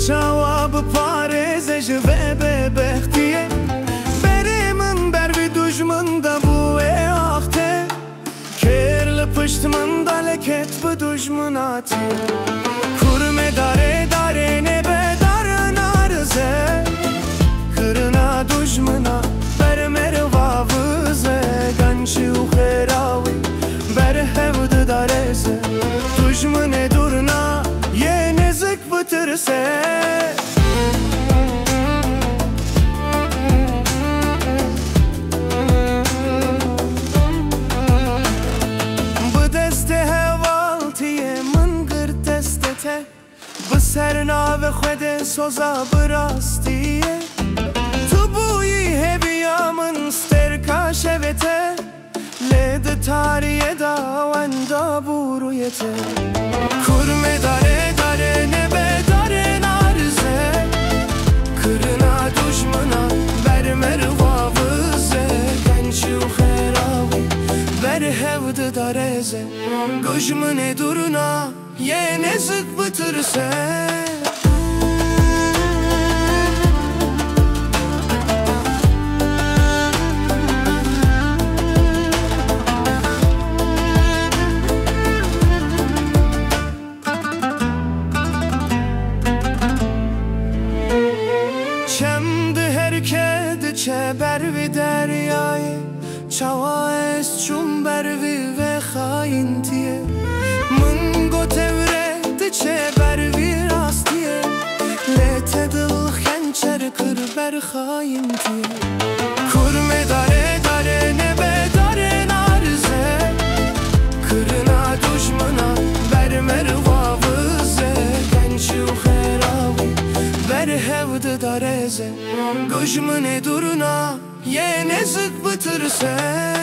شواب پارێزش ve bebextiye Berê min ber vî dujmin de bûye axte Kêr li pişt min da leket bi dujminatiye Kurme darê darê nebe darin arze Kirina dujmina ber merva vize Gançî û xêrawî ber hevd darêze Dujminê durna yê nezik bitirse سرناو خود سوزا براستیه تو بویی هبیا من سترکا شویته لید تاریه دا وندا بورویته کرمه داره داره نبه داره نارزه کرنا دشمنا بر مروافزه گنچی و خیراوی بر هفت دارزه گشمنه duruna ye nezik bitirse Çemdi her kedi çeber vi deryayı Çava es çum bervi ve haintiye Mungo tevredi çeber vi rastiye Lete dıl xençer kır ber haintiye Kurme dare dare nebe dare narze Kırına duşmana ber mervavıze Gençi u xeravi ber hevd dareze Gojmine duruna ye nezik bitirse